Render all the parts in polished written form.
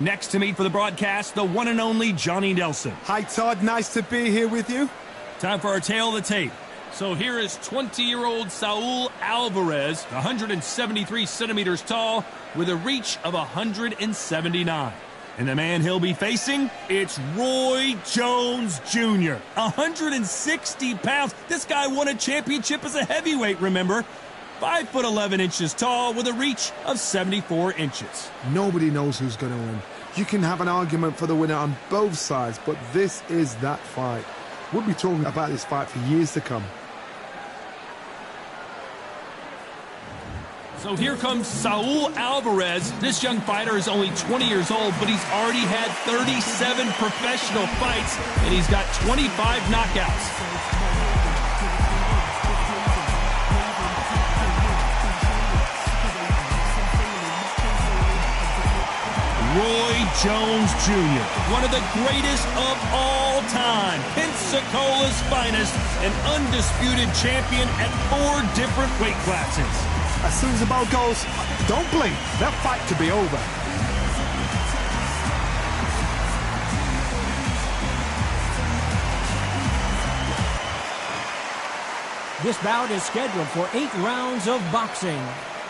Next to me for the broadcast, the one and only Johnny Nelson. Hi, Todd. Nice to be here with you. Time for our tale of the tape. So here is 20-year-old Saul Alvarez, 173 centimeters tall, with a reach of 179. And the man he'll be facing, it's Roy Jones Jr., 160 pounds. This guy won a championship as a heavyweight, remember? 5'11" tall with a reach of 74 inches. Nobody knows who's going to win. You can have an argument for the winner on both sides, but this is that fight. We'll be talking about this fight for years to come. So here comes Saul Alvarez. This young fighter is only 20 years old, but he's already had 37 professional fights, and he's got 25 knockouts. Roy Jones Jr., one of the greatest of all time, Pensacola's finest, an undisputed champion at 4 different weight classes. As soon as the ball goes, don't blink. That fight could be over. This bout is scheduled for 8 rounds of boxing.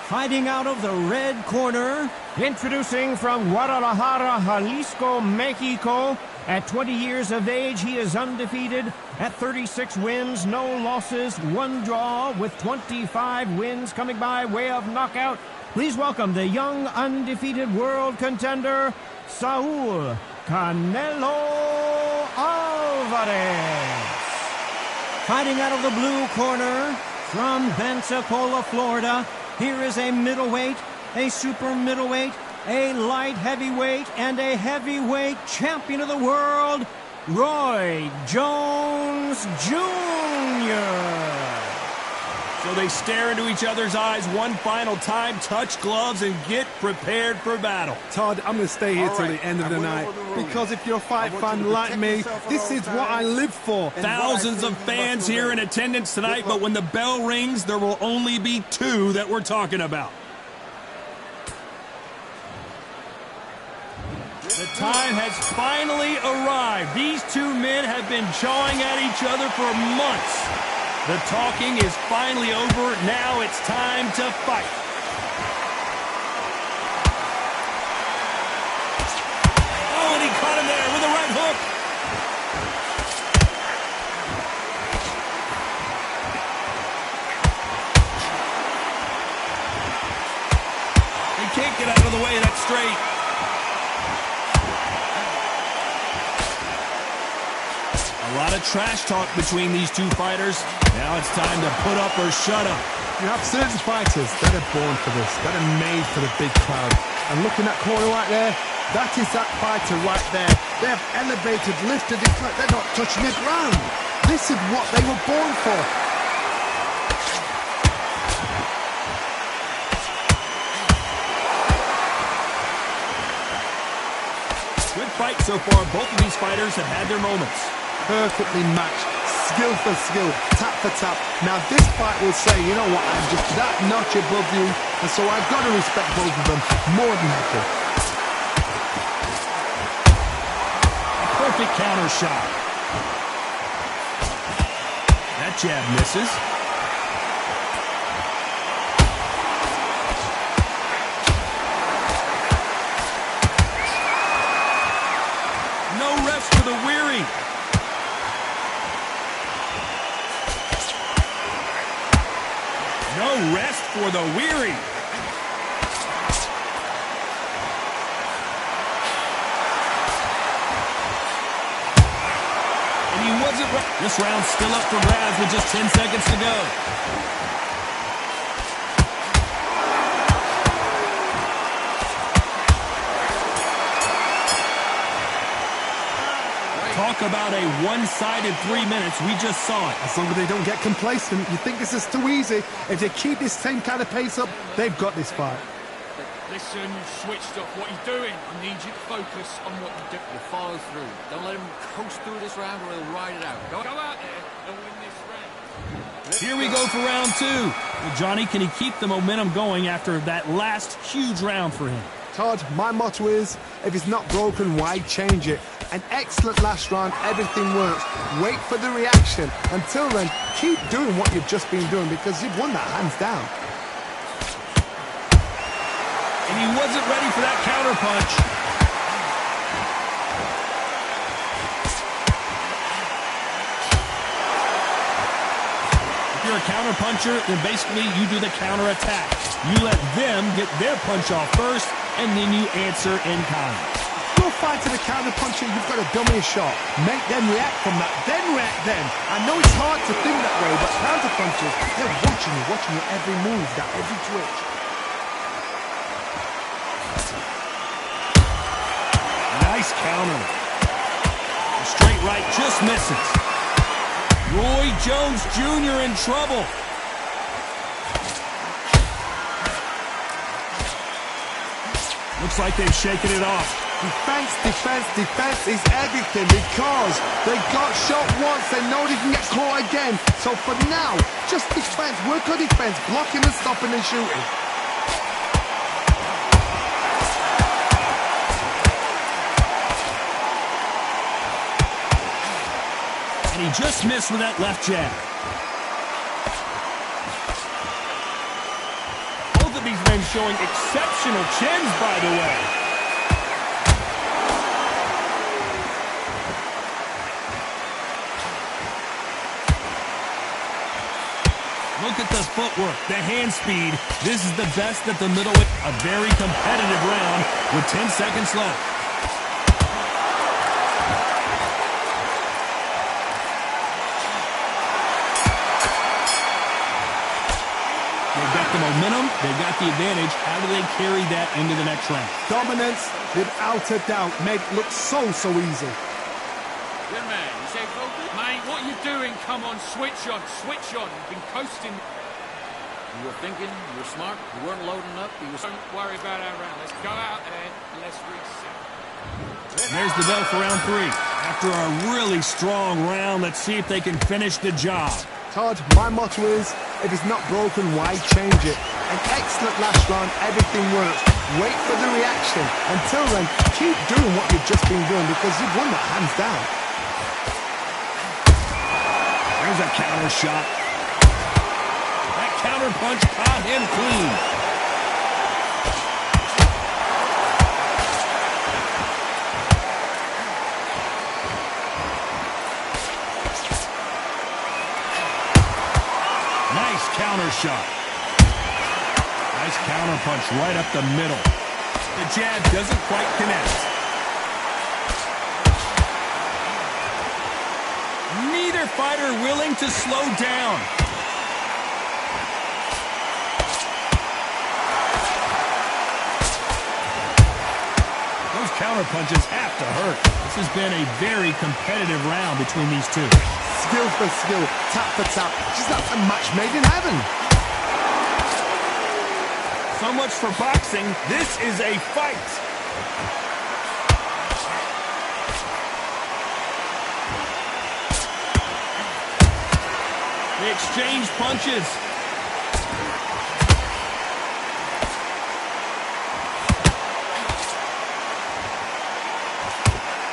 Fighting out of the red corner, introducing from Guadalajara, Jalisco, Mexico. At 20 years of age, he is undefeated at 36 wins, no losses, 1 draw, with 25 wins coming by way of knockout. Please welcome the young undefeated world contender, Saul Canelo Alvarez. Fighting out of the blue corner from Pensacola, Florida, here is a middleweight, a super middleweight, a light heavyweight, and a heavyweight champion of the world, Roy Jones Jr. So they stare into each other's eyes one final time, touch gloves, and get prepared for battle. Todd, I'm going to stay here till the end of the night, because if you're a fight fan like me, this is what I live for. Thousands of fans here in attendance tonight, but when the bell rings, there will only be 2 that we're talking about. The time has finally arrived. These 2 men have been jawing at each other for months. The talking is finally over. Now it's time to fight. Oh, and he caught him there with a right hook. He can't get out of the way of that straight. A lot of trash talk between these 2 fighters. Now it's time to put up or shut up. You have certain fighters that are born for this, that are made for the big crowd. And look in that corner right there, that is that fighter right there. They have elevated, lifted, they're not touching the ground. This is what they were born for. Good fight so far. Both of these fighters have had their moments. Perfectly matched, skill for skill, tap for tap. Now this fight will say, you know what, I'm just that notch above you, and so I've got to respect both of them more than equal. Perfect counter shot. That jab misses. No rest for the weary. No rest for the weary. And he wasn't right. This round's still up for grabs with just 10 seconds to go. Talk about a one-sided 3 minutes. We just saw it. As long as they don't get complacent, you think this is too easy. If they keep this same kind of pace up, they've got this fight. Listen, you switched off what he's doing. I need you to focus on what you do. You follow through. Don't let him coast through this round or he'll ride it out. Go out there and win this round. Here we go for round 2. Well, Johnny, can he keep the momentum going after that last huge round for him? Todd, my motto is, if it's not broken, why change it? An excellent last round, everything works. Wait for the reaction. Until then, keep doing what you've just been doing because you've won that hands down. And he wasn't ready for that counter punch. If you're a counter puncher, then basically you do the counter attack. You let them get their punch off first, and then you answer in kind. Go fight to the counter puncher, you've got to dummy a shot. Make them react from that, then react then. I know it's hard to think that way, but counter punchers, they're watching your every move, that every twitch. Nice counter. The straight right just misses. Roy Jones Jr. in trouble. Looks like they've shaken it off. Defense, defense, defense is everything because they got shot once, they know they can get caught again. So for now, just defense, work on defense, blocking and stopping and shooting. And he just missed with that left jab. Both of these men showing exceptional chins, by the way. Look at the footwork, the hand speed. This is the best at the middleweight. A very competitive round with 10 seconds left. They've got the momentum, they've got the advantage. How do they carry that into the next round? Dominance, without a doubt, make it look so easy. Good man. You say focus? Mate, what are you doing? Come on, switch on, switch on. You've been coasting. You were thinking, you were smart, you weren't loading up. Don't worry about our round. Let's go out there and let's reset. And there's the bell for round 3. After a really strong round, let's see if they can finish the job. Todd, my motto is, if it's not broken, why change it? An excellent last round, everything works. Wait for the reaction. Until then, keep doing what you've just been doing because you've won that hands down. There's a counter shot. That counter punch caught him clean. Nice counter shot. Nice counter punch right up the middle. The jab doesn't quite connect. Neither fighter willing to slow down. Those counter punches have to hurt. This has been a very competitive round between these two. Skill for skill, tap for tap. Just that's a match made in heaven. So much for boxing. This is a fight. They exchange punches.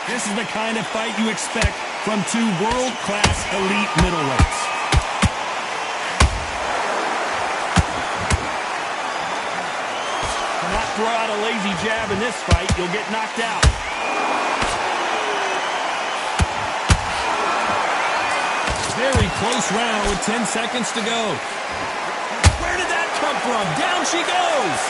This is the kind of fight you expect from two world-class elite middleweights. Do not throw out a lazy jab in this fight. You'll get knocked out. Very close round with 10 seconds to go. Where did that come from? Down she goes.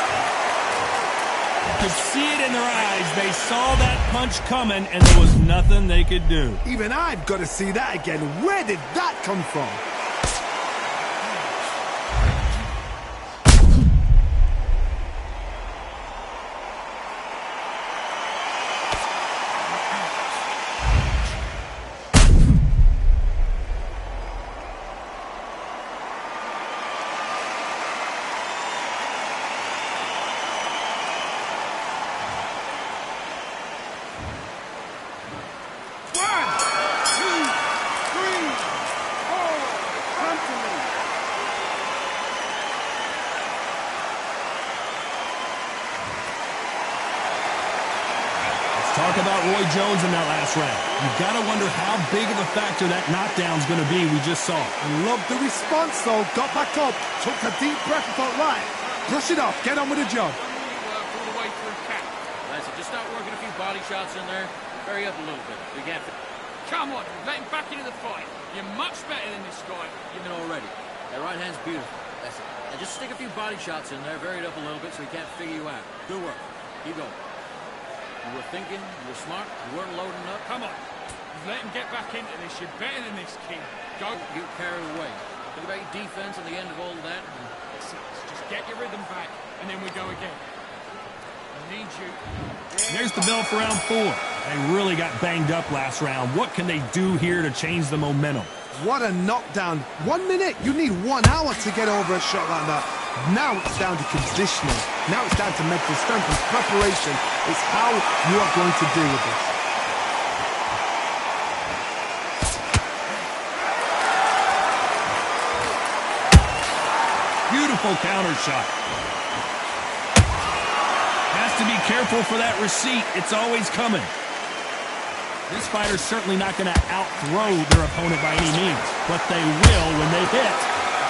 You could see it in their eyes. They saw that punch coming, and there was nothing they could do. Even I've got to see that again. Where did that come from? Talk about Roy Jones in that last round. You've got to wonder how big of a factor that knockdown's going to be we just saw. I love the response, though. Got back up, took a deep breath and thought, right, brush it off, get on with the job. All the way through cap. That's it. Just start working a few body shots in there. Hurry up a little bit. We can't. Come on, let him back into the fight. You're much better than this guy. Even already. That right hand's beautiful. That's it. Now just stick a few body shots in there, vary it up a little bit so he can't figure you out. Good work. Keep going. You were thinking, you were smart, you weren't loading up. Come on. Let him get back into this. You're better than this, kid. Go. Get carried away. Think about your defense and the end of all that. Just get your rhythm back, and then we go again. I need you. There's the bell for round 4. They really got banged up last round. What can they do here to change the momentum? What a knockdown. 1 minute, you need 1 hour to get over a shot like that. Now it's down to conditioning. Now it's down to mental strength and preparation. It's how you are going to deal with this. Beautiful counter shot. Has to be careful for that receipt. It's always coming. This fighter's certainly not going to out-throw their opponent by any means, but they will, when they hit,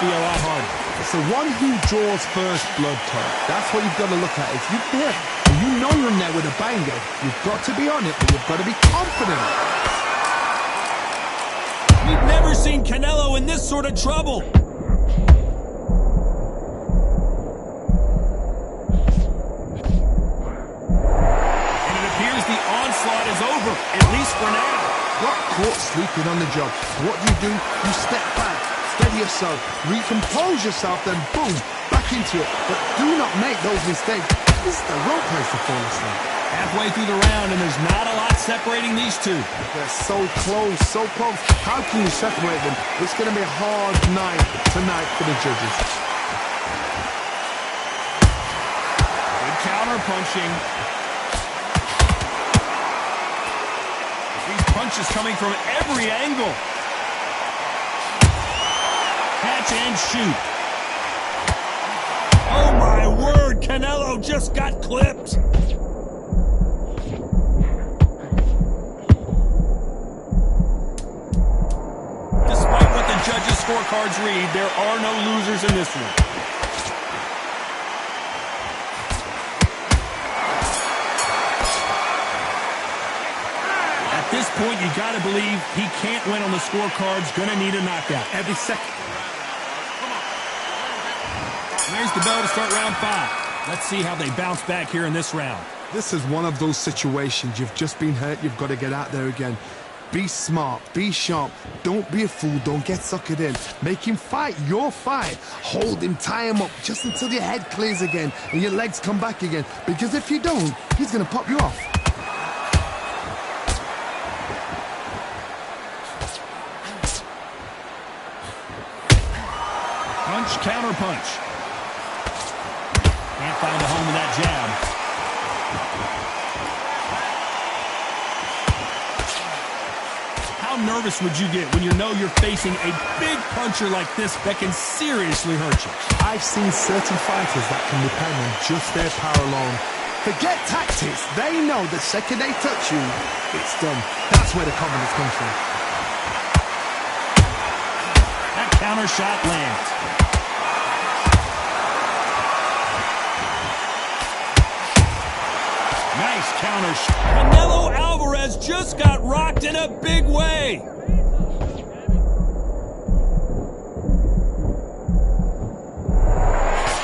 be a lot harder. It's the one who draws first blood, Todd. That's what you've got to look at. If you hit, and you know you're in there with a banger, you've got to be on it, but you've got to be confident. We've never seen Canelo in this sort of trouble. Is over, at least for now. Got caught sleeping on the job. What do? You step back, steady yourself, recompose yourself, then boom, back into it. But do not make those mistakes. This is the wrong place to fall asleep. Halfway through the round, and there's not a lot separating these two. They're so close, so close. How can you separate them? It's going to be a hard night tonight for the judges. Good counter punching. Punches coming from every angle. Catch and shoot. Oh my word, Canelo just got clipped. Despite what the judges' scorecards read, there are no losers in this one. At this point, you got to believe he can't win on the scorecards. Going to need a knockout every second. There's the bell to start round 5. Let's see how they bounce back here in this round. This is one of those situations. You've just been hurt. You've got to get out there again. Be smart. Be sharp. Don't be a fool. Don't get suckered in. Make him fight your fight. Hold him. Tie him up just until your head clears again and your legs come back again. Because if you don't, he's going to pop you off. Punch, counter punch. Can't find a home with that jab. How nervous would you get when you know you're facing a big puncher like this that can seriously hurt you? I've seen certain fighters that can depend on just their power alone. Forget tactics. They know the second they touch you, it's done. That's where the confidence comes from. That counter shot lands. Nice counter shot. Canelo Alvarez just got rocked in a big way.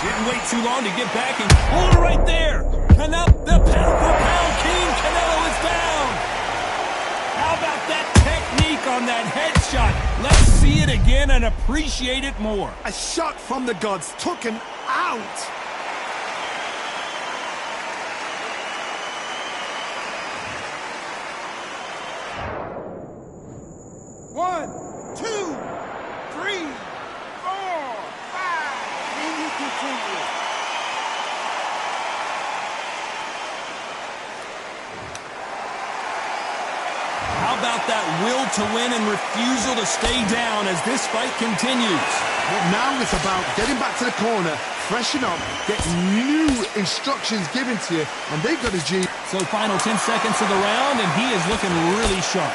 Didn't wait too long to get back and pulled it right there. Canelo, the pound-for-pound king, Canelo is down. How about that technique on that headshot? Let's see it again and appreciate it more. A shot from the gods took him out. One, two, three, four, five, and you continue. How about that will to win and refusal to stay down as this fight continues. But now it's about getting back to the corner, freshen up, get new instructions given to you, and they've got a G. So final 10 seconds of the round, and he is looking really sharp.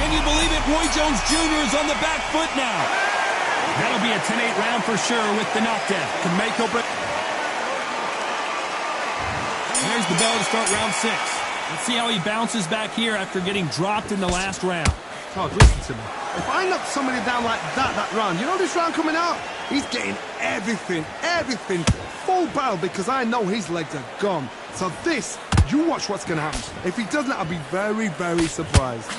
Can you believe it? Roy Jones Jr. is on the back foot now. That'll be a 10-8 round for sure with the knockdown. Can make or break. There's the bell to start round 6. Let's see how he bounces back here after getting dropped in the last round. Todd, listen to me. If I knock somebody down like that round, you know this round coming out? He's getting everything, full barrel, because I know his legs are gone. So this, you watch what's going to happen. If he doesn't, I'll be very, very surprised.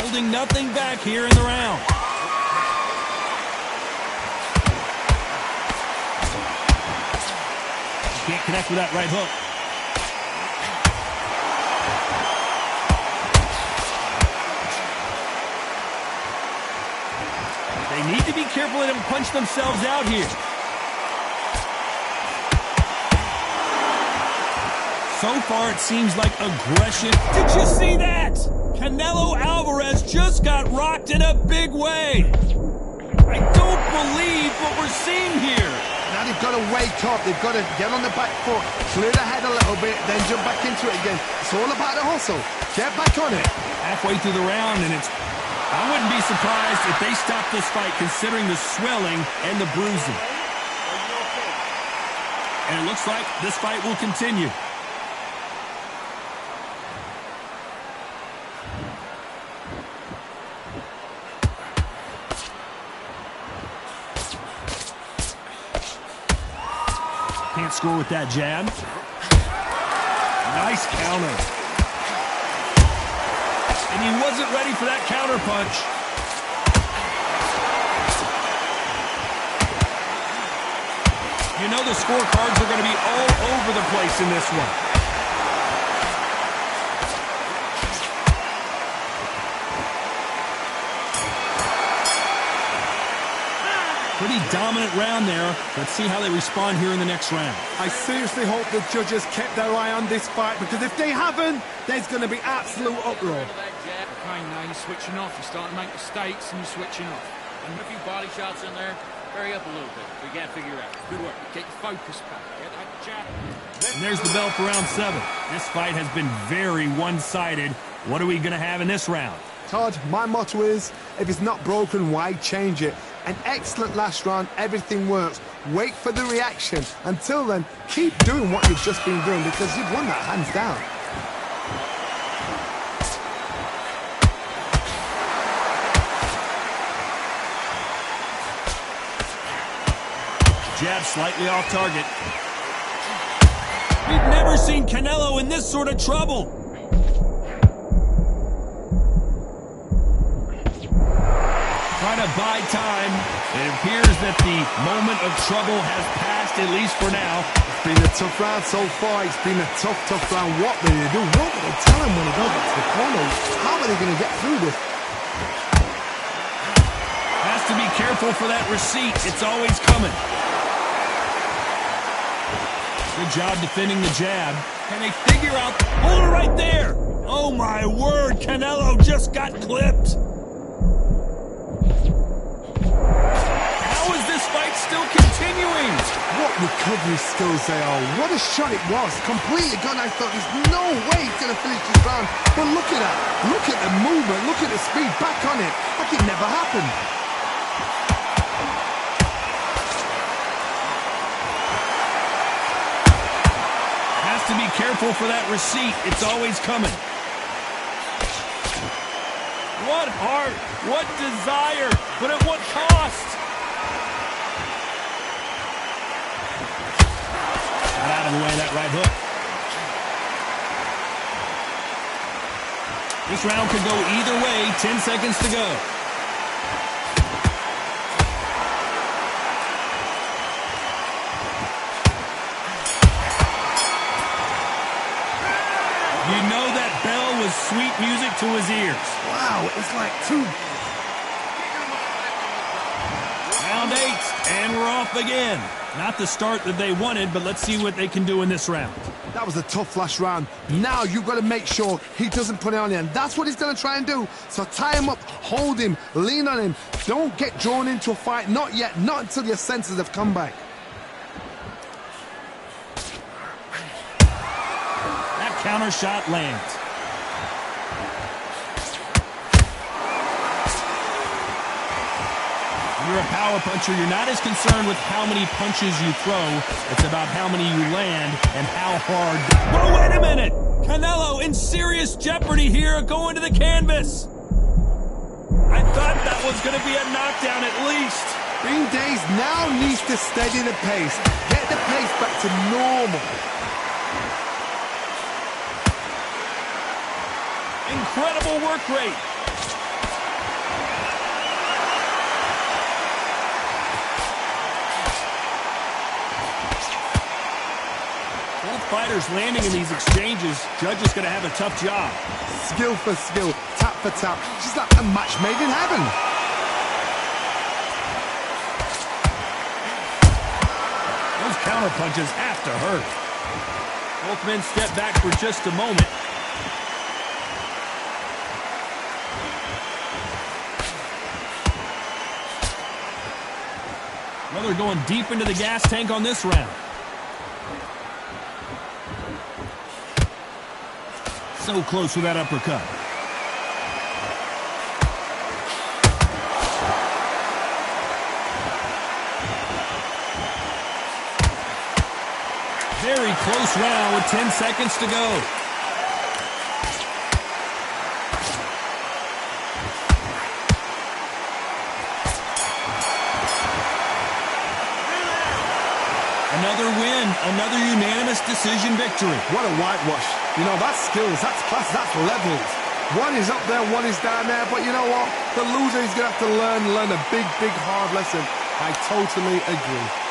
Holding nothing back here in the round. Can't connect with that right hook. They need to be careful they don't punch themselves out here. So far, it seems like aggression. Did you see that? Canelo Alvarez just got rocked in a big way. I don't believe what we're seeing here. Now they've got to wake up. They've got to get on the back foot, clear the head a little bit, then jump back into it again. It's all about the hustle. Get back on it. Halfway through the round, and I wouldn't be surprised if they stop this fight considering the swelling and the bruising. And it looks like this fight will continue. Can't score with that jab. Nice counter. And he wasn't ready for that counter punch. You know the scorecards are going to be all over the place in this one. Pretty dominant round there. Let's see how they respond here in the next round. I seriously hope the judges kept their eye on this fight, because if they haven't, there's going to be absolute uproar. Okay, now you're switching off. You're starting to make mistakes and you're switching off. And a few body shots in there. Hurry up a little bit. We can't figure out. Good work. Get your focus back. Get that jab. And there's the bell for round 7. This fight has been very one-sided. What are we going to have in this round? Todd, my motto is, if it's not broken, why change it? An excellent last round, everything works. Wait for the reaction. Until then, keep doing what you've just been doing, because you've won that hands down. Jab slightly off target. We've never seen Canelo in this sort of trouble. Trying to buy time. It appears that the moment of trouble has passed, at least for now. It's been a tough round so far. It's been a tough round. What will they do? What will they tell him when he goes back to the corner? How are they going to get through this? Has to be careful for that receipt. It's always coming. Good job defending the jab. Can they figure out? Hold it right there. Oh, my word. Canelo just got clipped. How is this fight still continuing? What recovery skills they are. What a shot it was. Completely gone. I thought there's no way he's going to finish this round. But look at that. Look at the movement. Look at the speed. Back on it. Like it never happened. Has to be careful for that receipt. It's always coming. What heart, what desire, but at what cost? Got out of the way of that right hook. This round could go either way. 10 seconds to go. You know that bell was sweet music to his ears. Wow, it's like two And we're off again. Not the start that they wanted, but let's see what they can do in this round. That was a tough last round. Now you've got to make sure he doesn't put it on you, and that's what he's going to try and do. So tie him up, hold him, lean on him. Don't get drawn into a fight. Not yet. Not until your senses have come back. That counter shot lands. When you're a power puncher, you're not as concerned with how many punches you throw. It's about how many you land and how hard. Whoa, wait a minute! Canelo in serious jeopardy here, going to the canvas. I thought that was going to be a knockdown at least. Green Days now needs to steady the pace. Get the pace back to normal. Incredible work rate. Both fighters landing in these exchanges. Judge is going to have a tough job. Skill for skill, tap for tap. Just like a match made in heaven. Those counter punches have to hurt. Both men step back for just a moment. Well, they're going deep into the gas tank on this round. So close with that uppercut. Very close round with 10 seconds to go. Another win, another unanimous decision victory. What a whitewash. You know, that's skills, that's class, that's levels. One is up there, one is down there, but you know what? The loser is going to have to learn a big, hard lesson. I totally agree.